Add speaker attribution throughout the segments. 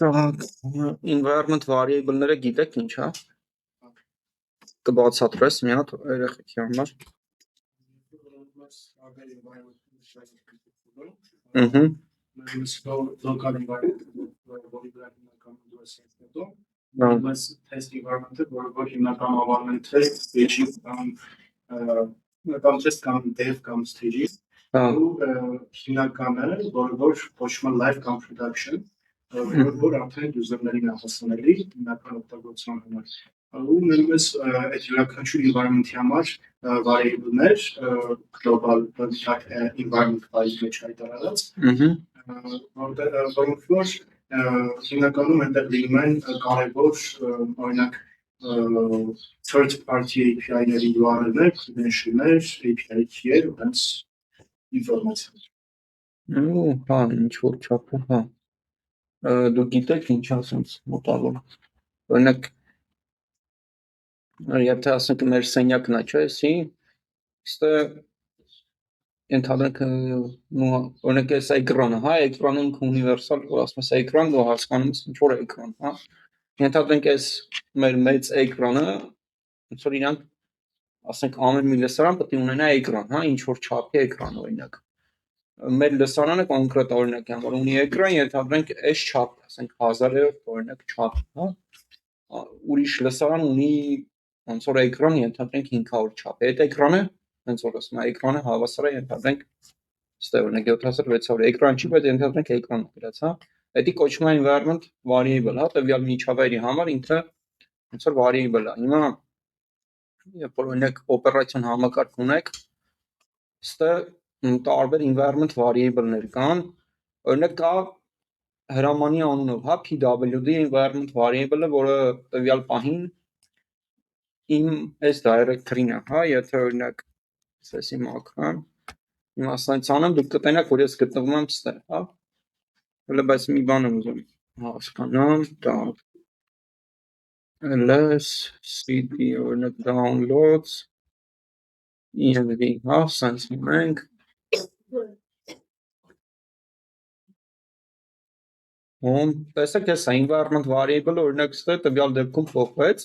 Speaker 1: Так, environment variable-ները գիտեք ինչ է։ Կբացատրես մի հատ երեխեքի համար։
Speaker 2: Local environment test environment-ը, որ հիմնական ավարն է page-ի կամ test կամ dev կամ stage-ի ու հիմնականը, որ կոչվում է live կամ production, որ արդեն user-ներին է հասանելի հիմնական օգտագործման համար։ Ու նույնպես այդ յուրաքանչյուր environment-ի համար variable-ներ global environment file-ի մեջ հայտարարած, որոնք որ հիմնականում այնտեղ լինում են կարևոր օրինակ third party API-ների URL-ներ, credential-ներ, API key-եր ու հենց ինֆորմացիա։
Speaker 1: Հա, ինչ որ չափով, հա։ Դու գիտեք ինչ ասենց մոտավոր։ Օրինակ, եթե ասենք մեր սենյակն է, չէ՞, էսի, ստե ընդհանրենք օրինակ էս էկրանը, հա, էկրանում ունիվերսալ, որ ասում ես էկրան, որ հասկանում ես ինչ որ էկրան, հա։ Ընդհանրենք էս մեր մեծ էկրանը, ոնց որ իրանք ասենք ամեն մի լսարան պետք է ունենա էկրան, հա, ինչ որ չափի էկրան օրինակ։ Մեր լսարանը կոնկրետ օրինակ է, որ ունի էկրան, ընդհանրենք այս չափ, ասենք 1000-ով օրինակ չափ, հա։ Ուրիշ լսարան ունի ոնց որ էկրան, ընդհանրենք 500 չափ։ Այդ էկրանը, ոնց որ ասում եմ, էկրանը հավասար է ընդհանրենք ստե օրինակ 7600 էկրան չի, բայց ընդհանրենք էկրան գրած, հա։ Դա կոչվում է environment variable, հա, տվյալ միջավայրի համար ինքը ոնց որ variable է։ Հիմա երբ որ օրինակ օպերացիոն համակարգ ունեք, ստե տարբեր environment variable-ներ կան, օրինակ կա հրամանի անունով, հա, pwd environment variable-ը, որը տվյալ պահին իմ այս directory-ն է, հա, եթե օրինակ ասես իմ ակրան, իմ ասենց անեմ, դուք կտենաք, որ ես գտնվում եմ ստե, հա։ Հələ բայց մի բան եմ ուզում հասկանամ, так. ls cd օրինակ downloads env, հա, սենց մենք տեսեք էս environment variable-ը օրինակ ստե տվյալ դեպքում փոխվեց,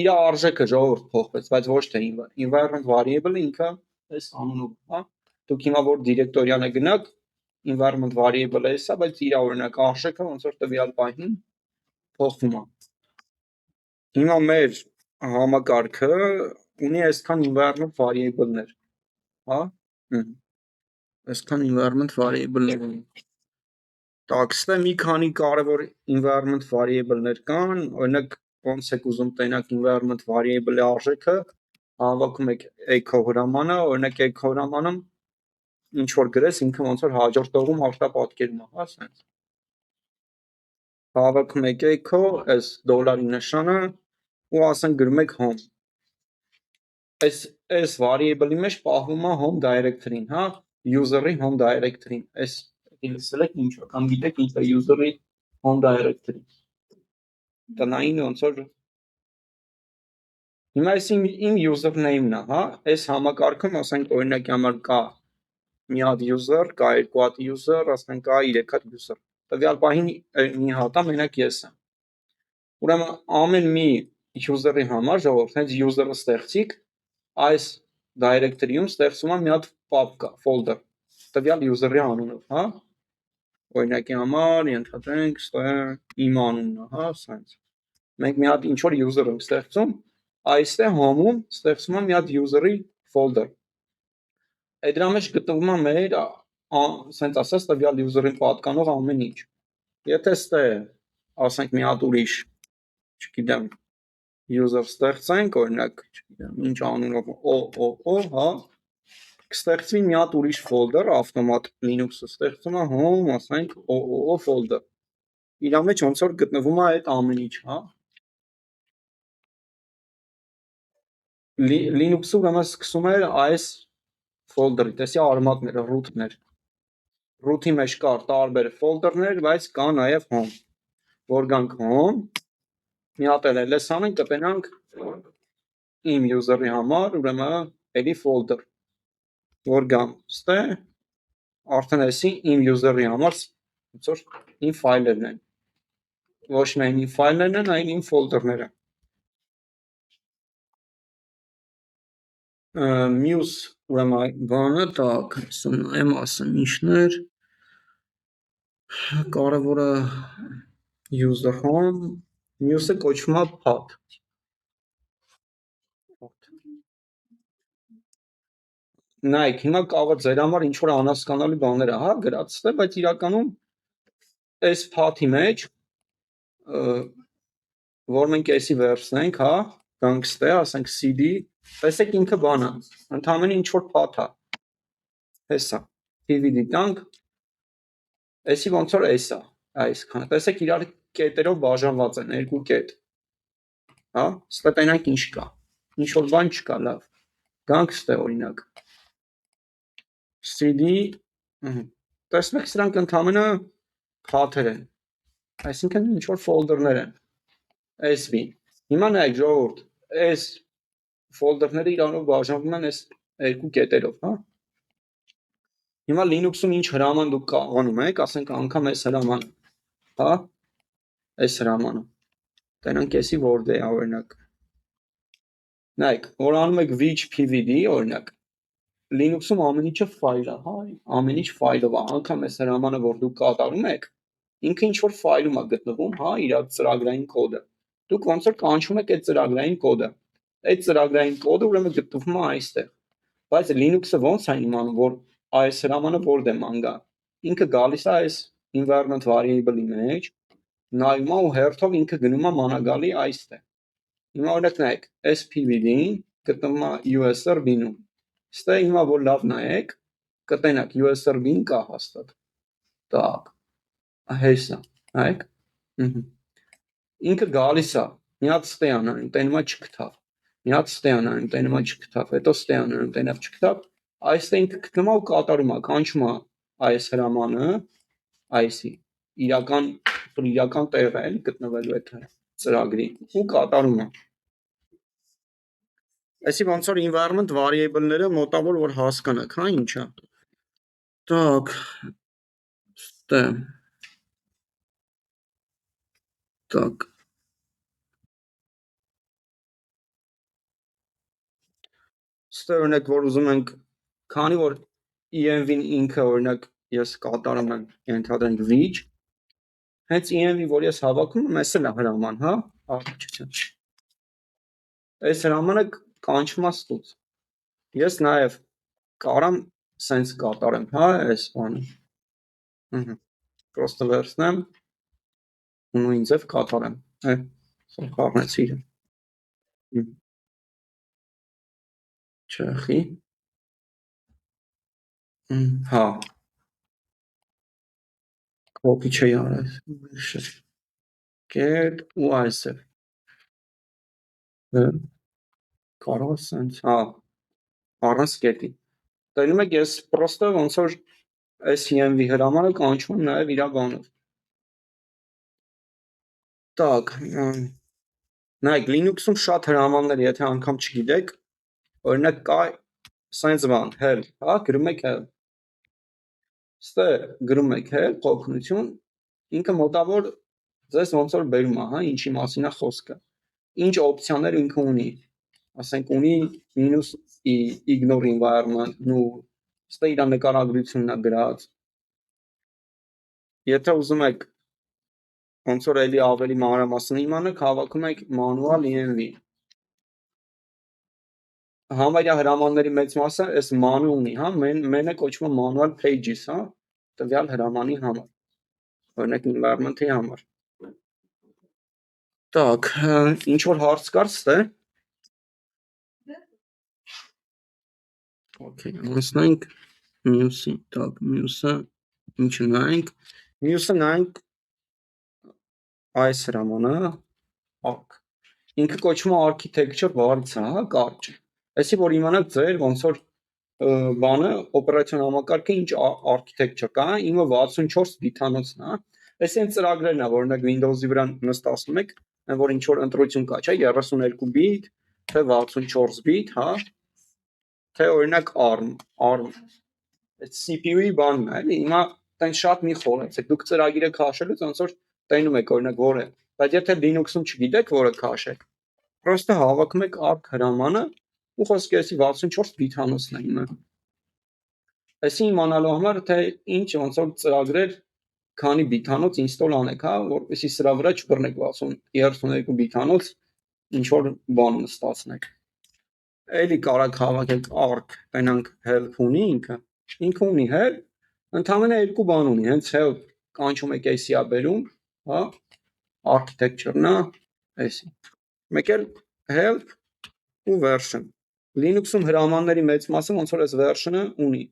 Speaker 1: իր արժեքը ժողովուրդ փոխվեց, բայց ոչ թե environment variable-ը ինքը այս անունով, հա։ Դուք հիմա որ դիրեկտորիանը գնաք, environment variable-ը էսա, բայց իր օրինակ արժեքը ոնց որ տվյալ պահին փոխվում է։ Հիմա մեր համակարգը ունի այսքան environment variable-ներ, հա։ Այսքան environment variable-ներ ունի։ Так, ստե մի քանի կարևոր environment variable-ներ կան, օրինակ ոնց եք ուզում տենաք environment variable-ի արժեքը, հավաքում եք echo հրամանը, օրինակ echo հրամանում ինչ որ գրես, ինքը ոնց որ հաջորդ տողում հաղթապատկերում է, հա, սենց։ Հավաքում եք echo, այս դոլարի նշանը ու ասենք գրում եք home։ Այս variable-ի մեջ պահվում է home directory-ն, հա, user-ի home directory-ն։ Այս լսել եք ինչ է, կամ գիտեք ինչ է user-ի home directory։ Տնային ոնց որ հիմա այս իմ username-ն է, հա, այս համակարգում ասենք օրինակի համար կա մի հատ user, կա երկու հատ user, ասենք կա 3 հատ user։ Տվյալ պահին մի հատա մենակ ես եմ։ Ուրեմն ամեն մի user-ի համար ժողովուրդ, հենց user-ը ստեղծիկ, այս directory-ում ստեղծում է մի հատ պապկա, folder, տվյալ user-ի անունով, հա։ Օրինակի համար ենթադրենք ստե իմ անունն է, հա, սենց։ Մենք մի հատ ինչ որ user ենք ստեղծում, այստեղ home-ում ստեղծում է մի հատ user-ի folder։ Այդ դրա մեջ գտնվում է մեր սենց ասած տվյալ user-ին պատկանող ամեն ինչ։ Եթե ստե ասենք մի հատ ուրիշ, չգիտեմ, user ստեղծենք, օրինակ, չգիտեմ, ինչ անունով o, հա, կստեղծվի մի հատ ուրիշ folder, ավտոմատ Linux-ը ստեղծում է home, ասենք o folder։ Իրա մեջ ոնց որ գտնվում է այդ ամեն ինչ, հա։ Linux-ը ուրեմն սկսում է այս folder-ի, տեսի արմատները, root-ներ։ Root-ի մեջ կար տարբեր folder-ներ, բայց կա նաև home։ Որ գանք home, մի հատ էլ ls անենք, կտենանք իմ user-ի համար, ուրեմն էլի folder։ Որ գամ ստե, արդեն էսի իմ user-ի համար ոնց որ իմ ֆայլերն են։ Ոչ միայն իմ ֆայլերն են, այլ իմ ֆոլդերները։ Մյուս ուրեմն բանը, так, նայեմ ասանիշներ, կարևորը user home, մյուսը կոչվում է path։ Նայեք, հիմա կարող է ձեր համար ինչ որ անհասկանալի բաներ է, հա, գրածել, բայց իրականում այս path-ի մեջ, որ մենք էսի վերցնենք, հա, գանք ստե, ասենք cd, տեսեք ինքը բանը, ընդհանրապես ինչ որ path է։ Հեսա, pvd տանք, էսի ոնց որ էսա, այսքանը, տեսեք իրար կետերով բաժանված են, երկու կետ, հա, ստե տենանք ինչ կա, ինչ որ բան չկա, լավ, գանք ստե օրինակ, cd, տեսնեք սրանք ընդհանրապես path-եր են, այսինքն ինչ որ ֆոլդերներ են, sv, հիմա նայեք ժողովուրդ, այս ֆոլդերները իրանով բաժանվում են այս երկու կետերով, հա, հիմա Linux-ում ինչ հրաման դուք կարողանում եք, ասենք անգամ այս հրամանը, հա, այս հրամանը, տենանք էսի Word-ը է, օրինակ, նայեք, որ անում եք which pvd, օրինակ, Linux-ում ամեն ինչը ֆայլ է, հա, ամեն ինչ ֆայլով է, անգամ այս հրամանը, որ դուք կատարում եք, ինքը ինչ որ ֆայլում է գտնվում, հա, իր ծրագրային կոդը, դուք ոնց որ կանչում եք այդ ծրագրային կոդը, այդ ծրագրային կոդը ուրեմն գտնվում է այստեղ, բայց Linux-ը ոնց է իմանում, որ այս հրամանը որտեղ անգա, ինքը գալիս է այս environment variable-ի մեջ, նայում է ու հերթով ինքը գնում է մանագալի այստեղ, հիմա օրինակ նայեք, այս pvd-ին գտնվում է USR bin-ում, ստե հիմա որ լավ նայեք, կտենաք USR bin կա հաստատ, так, հեսա, նայեք, ինքը գալիս է, մի հատ ստե անանին, տենումա չգտավ, մի հատ ստե անանին, տենումա չգտավ, հետո ստե անանին, տենավ չգտավ, այստեղ ինքը գտնում է ու կատարում է, կանչում է այս հրամանը, այսի, իրական տեղը է գտնվելու այդ ծրագրի ու կատարում է։ Այսի ոնց որ environment variable-ները մոտավոր որ հասկանաք, հա, ինչա։ Так, ստե, так, ստե օրինակ որ ուզում ենք, քանի որ env-ին ինքը օրինակ ես կատարում եմ ենթադրենք which, հենց env որ ես հավաքում եմ, էս էլ է հրաման, հա, առողջություն։ Այս հրամանը կանչվում է ստուց։ Ես նաև կարամ սենց կատարեմ, հա, այս բանը։ Պրոստը վերցնեմ ու նույն ձև կատարեմ։ Խառնեցի իրեն։ Չեխի։ Հա։ Կոպի չի արել։ Կետ ու այսև։ Կարող է սենց, հա, առանց կետի։ Տենում եք ես պրոստը ոնց որ այս env հրամանը կանչում եմ նաև իրա բանով։ Так, նայեք, Linux-ում շատ հրամաններ, եթե անգամ չգիտեք, օրինակ կա սենց բան, help, հա, գրում եք help։ Ստե գրում եք help, օգնություն, ինքը մոտավոր ձեզ ոնց որ բերում է, հա, ինչի մասին է խոսքը։ Ինչ օպցիաներ ինքը ունի։ Ասենք ունի -i ignore environment-ն ու ստե իր նկարագրությունն է գրած։ Եթե ուզում եք ոնց որ էլի ավելի մանրամասն իմանաք, հավաքում եք manual env։ Համարյա հրամանների մեծ մասը այս manual-ն է, հա, մենը կոչվում է manual pages, հա, տվյալ հրամանի համար։ Օրինակ environment-ի համար։ Так, ինչ որ հարց կար ստե։ Okay, անցնենք մյուսին, так, մյուսը ինչը նայենք, մյուսը նայենք այս հրամանը, arc։ Ինքը կոչվում է architecture variable, հա, կարճ։ Այսի որ իմանաք ձեր ոնց որ բանը օպերացիոն համակարգը ինչ architecture կա, իմը 64 բիթանոցն է, հա։ Այս այն ծրագրերն է, որ օրինակ Windows-ի վրա նստացնում եք, այն որ ինչ որ ընտրություն կա, չէ, 32 բիտ, թե 64 բիտ, հա, թե օրինակ ARM, այդ CPU-ի բանն է, էլի, հիմա տեն շատ մի խորացեք, դուք ծրագիրը քաշելուց ոնց որ տենում եք օրինակ որը, բայց եթե Linux-ում չգիտեք որը քաշեք, պրոստը հավաքում եք arc հրամանը ու խոսքի էսի 64 բիթանոցն է իմը։ Այսի իմանալու համար թե ինչ ոնց որ ծրագրեր քանի բիթանոց install անեք, հա, որպեսզի սրա վրա չբռնեք 32 բիթանոց ինչ որ բան ստացնեք։ Էլի կարակ հավաքեք arc, տենանք help ունի ինքը ունի help, ընդհանրապես երկու բան ունի, հենց help կանչում եք էսի է բերում, հա, architecture-ն է, էսի։ Մեկ էլ help ու version։ Linux-ում հրամանների մեծ մասը ոնց որ այս version-ը ունի։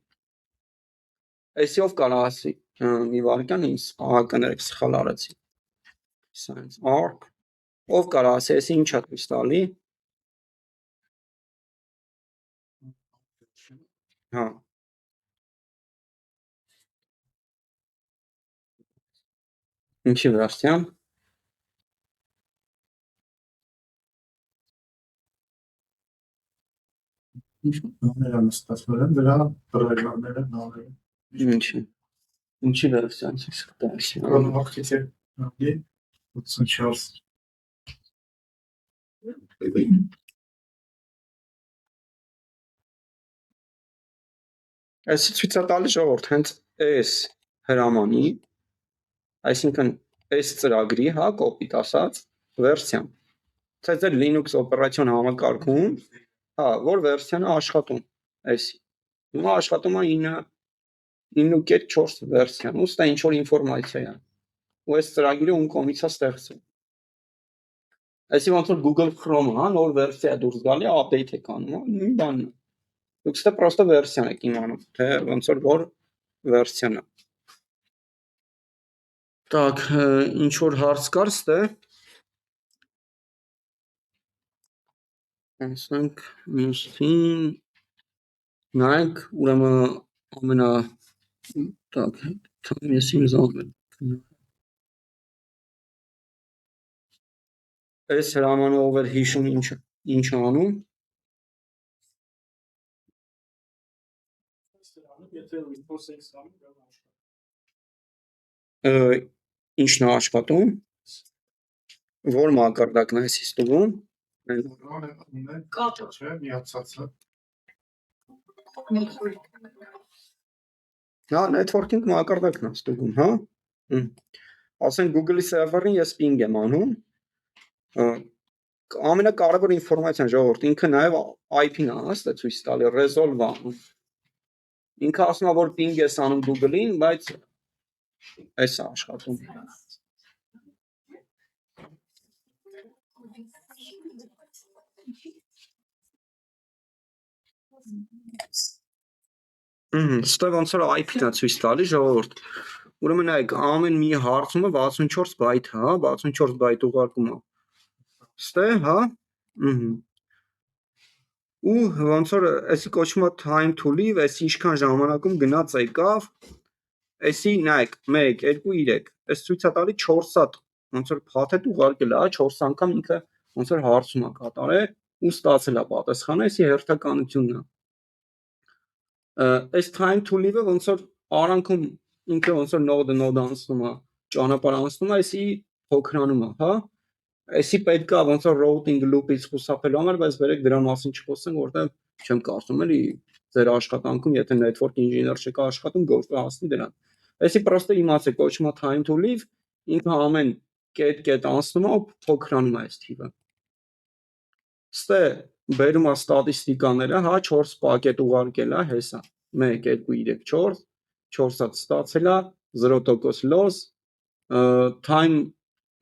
Speaker 1: Էսի ով կարող ասի, մի վարքան ինձ կներեք սխալ արեցի։ Science arc ով կարող ասի, էսի ինչ է ցույց տալի։ Հա։ Ինչի վերսիան։
Speaker 2: Նոմերը նստածվել են վրա պրոգրամները նոմերը։
Speaker 1: Ինչի վերսիան ցույց տալիս։
Speaker 2: Կոնվոկտիվ 84
Speaker 1: Այսի ցույց է տալի ժողովուրդ հենց այս հրամանի, այսինքն այս ծրագրի, հա, կոպիտ ասած, վերսիան։ Це ձեր Linux օպերացիոն համակարգում, հա, որ վերսիանը աշխատում, էսի։ Հիմա աշխատում է 9.4 վերսիան, ու ստա ինչ որ ինֆորմացիա է։ Ու այս ծրագիրը ում կողմից է ստեղծվել։ Այսի ոնց որ Google Chrome-ը, հա, նոր վերսիա դուրս գալի, update եք անում, նույն բանն է։ Դուք ստե պրոստը վերսիան եք իմանում, թե ոնց որ վերսիան է։ Так, ինչ որ հարց կար ստե։ Անցնենք մյուսին։ Նայեք, ուրեմն ամենա так, ես ինձ անում։ Այս հրամանը ով էր հիշում ինչ անում։ Ինչն է աշխատում։ Որ մակարդակն է էսի ստուգում։
Speaker 2: Կատը չէ, միացածը։
Speaker 1: Հա, networking մակարդակն է ստուգում, հա։ Ասենք Google-ի սերվերին ես ping եմ անում։ Ամենակարևոր ինֆորմացիան ժողովուրդ, ինքը նաև IP-ն է, հա, ցույց տալի, resolve-ը։ Ինքը ասում է, որ ping ես անում Google-ին, բայց այս է աշխատում։ Ստե ոնց որ IP-ն է ցույց տալի ժողովուրդ։ Ուրեմն նայեք, ամեն մի հարցումը 64 բայթ է, հա, 64 բայթ ուղարկում է։ Ստե, հա։ Ու ոնց որ էսի կոչվում է time to leave, էսի ինչքան ժամանակում գնաց եկավ։ Էսի նայեք, 1 2 3, այս ցույց է տալի 4 հատ, ոնց որ փաթեթ ուղարկել է, 4 անգամ ինքը ոնց որ հարցում է կատարել ու ստացել է պատասխանը, էսի հերթականությունն է։ Այս time to leave-ը ոնց որ արանքում ինքը ոնց որ node անցնում է, ճանապարհ անցնում է, էսի փոքրանում է, հա։ Էսի պետք է ոնց որ routing loop-ից խուսափելու համար, բայց վերեք դրա մասին չխոսենք, որտեղ չեմ կարծում էլի ձեր աշխատանքում, եթե network engineer չեք աշխատում, գործը հասնի դրան։ Էսի պրոստը իմացեք, կոչվում է time to leave, ինքը ամեն կետ անցնում է ու փոքրանում է այս թիվը։ Ստե բերում է ստատիստիկաները, հա, 4 պակետ ուղարկել է, հեսա 1 2 3 4 4 հատ ստացել է 0% loss, time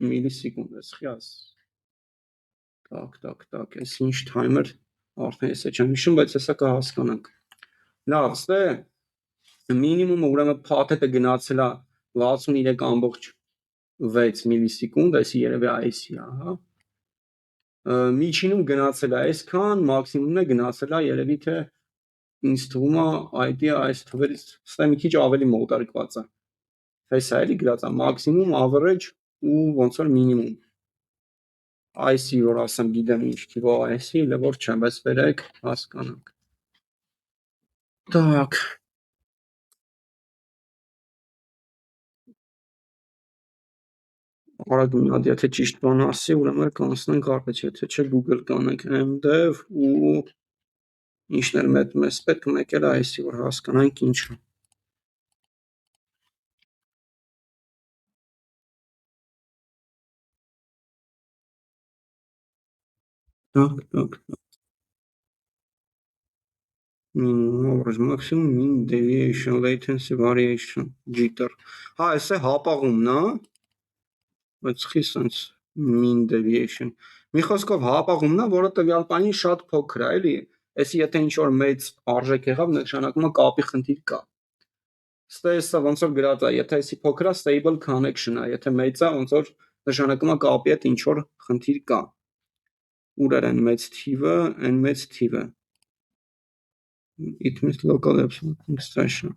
Speaker 1: millisecond էս խիաս։ Так, էս ինչ timer արդեն էսա չեմ հիշում, բայց հեսա կհասկանանք։ Լավ, ստե մինիմումը ուրեմն փաթեթը գնացել է 63.6 միլիսեկունդ, այսի երևի այսի է, հա։ Միջինում գնացել է այսքան, մաքսիմումն է գնացել է երևի թե ինձ թվում է ID-ը այս թվերից ստե մի քիչ ավելի մոտարկված է։ Հեսա էլի գրած է մաքսիմում, average ու ոնց որ մինիմում։ Այսի որ ասեմ գիտեմ ինչ թիվա այսի, elə որ չեմ, բայց վերեք հասկանանք։ Так Արագ մի հատ եթե ճիշտ բան ասի, ուրեմն կանցնենք առաջ, եթե չէ Google կանենք mdev ու ինչն էլ մեզ պետք է մեկ էլ այսի որ հասկանանք ինչ է։ Так. Average maximum mean deviation latency variation jitter։ Հա, այս է հապաղումն է։ Բայց խի sense mean deviation։ Մի խոսքով հապաղումն է, որը տվյալ բանի շատ փոքր է, էլի։ Այսի եթե ինչ որ մեծ արժեք եղավ, նշանակում է կապի խնդիր կա։ Ստեսը ոնց որ գրած է, եթե այսի փոքր է stable connection է, եթե մեծ է, ոնց որ նշանակում է կապի հետ ինչ որ խնդիր կա։ Ուր էր այն մեծ թիվը, այն մեծ թիվը։ It means local absolute extension.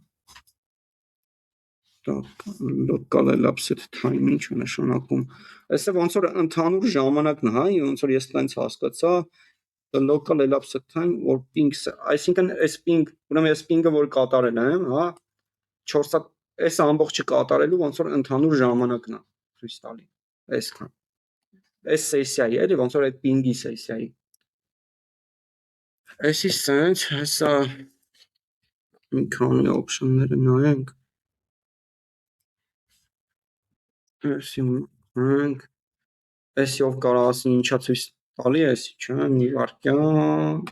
Speaker 1: Так, local elapsed time ինչ է նշանակում։ Այսը ոնց որ ընդհանուր ժամանակն է, հա, ոնց որ ես տենց հասկացա, the local elapsed time or ping, այսինքն այս ping, ուրեմն այս ping-ը որ կատարել եմ, հա, 4 հատ այս ամբողջը կատարելու ոնց որ ընդհանուր ժամանակն է ցույց տալի։ Այսքան։ Այս սեսիայի, էլի ոնց որ այդ ping-ի սեսիայի։ Այսի sense, հեսա մի քանի օպշնները նայենք։ Այսիով կարող ասի ինչա ցույց տալի էսի, չէ՞, մի վարքյան,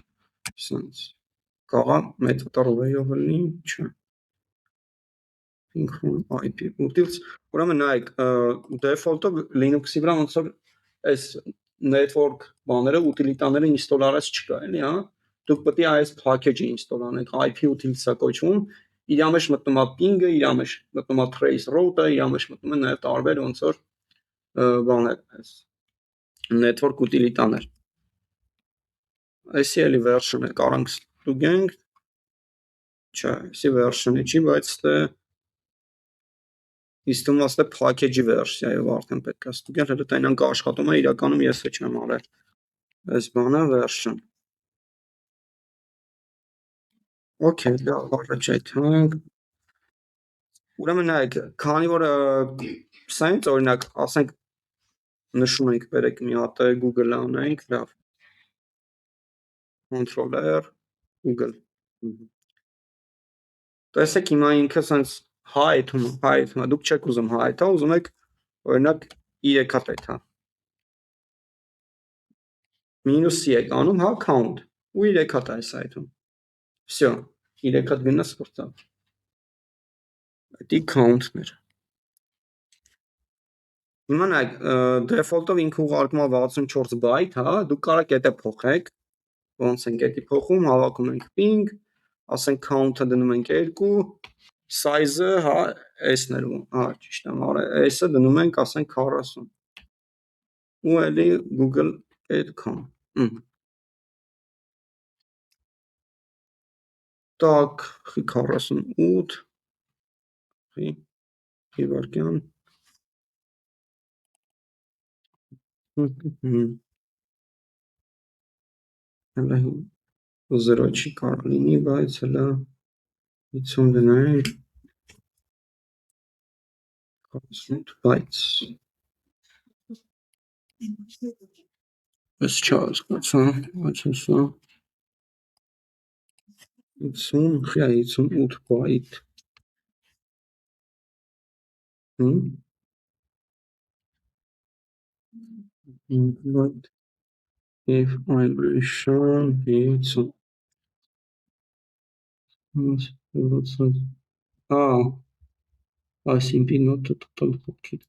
Speaker 1: sense։ Կարող method array-ով լինի, չէ։ Ping from IP utils, ուրեմն նայեք, default-ով Linux-ի վրա ոնց որ այս network բաները, ուտիլիտաները install արած չկա, էլի, հա։ Դուք պետք է այս package-ը install անեք, IP utils-ը կոչվում, իր մեջ մտնում է ping-ը, իր մեջ մտնում է trace route-ը, իր մեջ մտնում է նաև տարբեր ոնց որ բաներ, այս network ուտիլիտաներ։ Այսի էլի version-ը կարանք ստուգենք, չէ, այսի version-ը չի, բայց ստե իստում աստե package-ի վերսիայով արդեն պետք է ստուգենք, հետո տենանք աշխատում է, իրականում ես չեմ արել։ Այս բանը version։ Okay, լավ, առաջ այդենք։ Ուրեմն նայեք, քանի որ sense օրինակ, ասենք նշում ենք բերեք մի հատ Google-ը անենք, լավ։ Controller Google։ Տեսեք հիմա ինքը sense հայթում, դուք չեք ուզում հայթա, ուզում եք օրինակ 3 հատ այդա։ Մինուսի եք անում, հա, count ու 3 հատ այս այդում։ Всё, 3 հատ գնա սպրտա։ Դա count-ներ։ Հիմա նայեք, default-ով ինքը ուղարկում է 64 բայթ, հա, դուք կարող եք դա փոխեք։ Ոնց ենք դա փոխում, հավաքում ենք ping, ասենք count-ը դնում ենք 2, size-ը, հա, s-ն էր, հա, ճիշտ եմ արել, s-ը դնում ենք, ասենք 40։ Ու էլի google.com։ Так, 48, վարկյան։ Հələ 0 չի կարող լինի, բայց հələ 50 դնենք 48 բայց։ Ես չհասկացա, բայց հեսա 58 բայտ։ But if I reshape it, simply not a total pocket։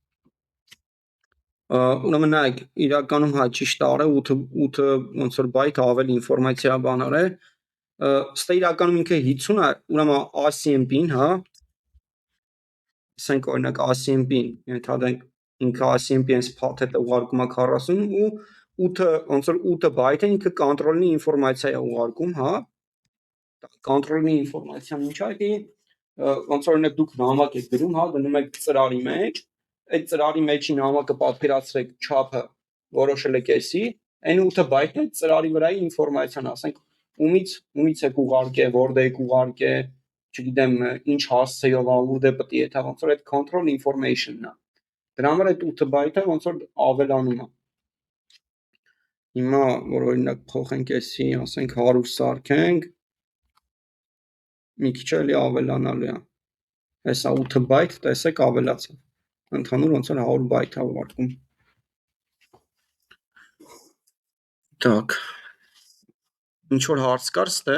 Speaker 1: Ուրեմն նայեք, իրականում հա ճիշտ արել 8 ոնց որ բայթ ավելի ինֆորմացիա բաներ է։ Ստե իրականում ինքը 50 է, ուրեմն ASCII-ին, հա։ Ասենք օրինակ ASCII-ին, ենթադրենք ինքը ASCII-ին path-ը ուղարկում է 40 ու 8 ոնց որ 8 բայթը ինքը control-ի ինֆորմացիա է ուղարկում, հա։ Control-ի ինֆորմացիան ինչ է, ոնց որ օրինակ դուք նամակ եք գրում, հա, դնում եք ծրարի մեջ, այդ ծրարի մեջի նամակը պատկերացրեք չափը որոշել եք էսի, այն 8 բայթն է ծրարի վրայի ինֆորմացիան, ասենք ումից եք ուղարկե, որտեղ եք ուղարկե, չգիտեմ, ինչ հասցեով ա, ուր դե պետք է, ոնց որ այդ control information-ն է։ Դրա համար այդ 8 բայթը ոնց որ ավելանում է։ Հիմա որ օրինակ փոխենք էսի, ասենք 100 սարքենք, մի քիչ էլի ավելանալու է։ Հեսա 8 բայթ, տեսեք ավելացավ։ Ընդհանուր ոնց որ 100 բայթ է ուղարկում։ Так. Ինչ որ հարց կար ստե։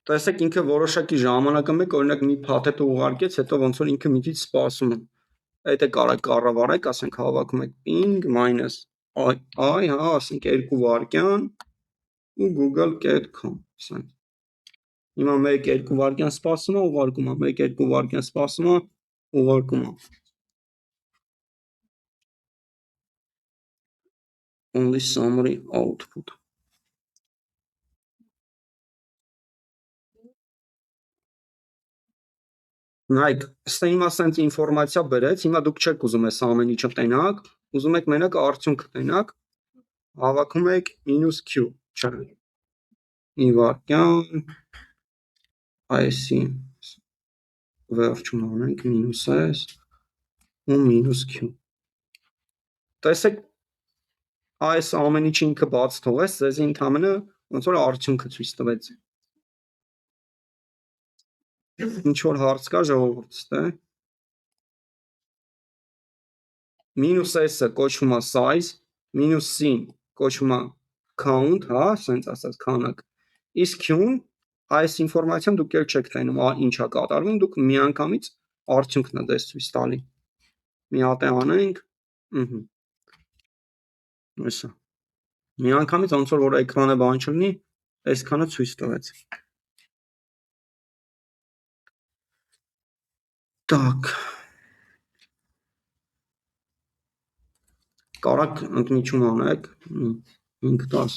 Speaker 1: Տեսեք ինքը որոշակի ժամանակը մեկ օրինակ մի փաթեթը ուղարկեց, հետո ոնց որ ինքը միից սպասում է։ Այդ է կարա կառավարեք, ասենք հավաքում եք ping -i, հա, ասենք 2 վայրկյան ու google.com, ասենք։ Հիմա 1-2 վայրկյան սպասում է, ուղարկում է, 1-2 վայրկյան սպասում է, ուղարկում է։ Only summary output. Նայեք, ստե հիմա սենց ինֆորմացիա բերեց, հիմա դուք չեք ուզում ես ամեն ինչը տենաք, ուզում եք մենակ արդյունքը տենաք, հավաքում եք -q, չէ։ Մի վայրկյան, այսի վերջում անենք -s ու -q։ Տեսեք, այս ամեն ինչը ինքը բաց թողեց, ձեզ ընդհանրը ոնց որ արդյունքը ցույց տվեց։ Ինչ որ հարց կա ժողովուրդ, ստե։ -s-ը կոչվում է size, -c-ն կոչվում է count, հա, սենց ասած քանակ։ Իսկ q-ն այս ինֆորմացիան դուք էլ չեք տենում, ինչա կատարվում, դուք միանգամից արդյունքն է դες ցույց տալի։ Մի հատ է անենք, Հեսա։ Միանգամից ոնց որ էկրանը բան չլինի, այսքանը ցույց տվեց։ Так. Կարակ ընդմիջում անեք 5-10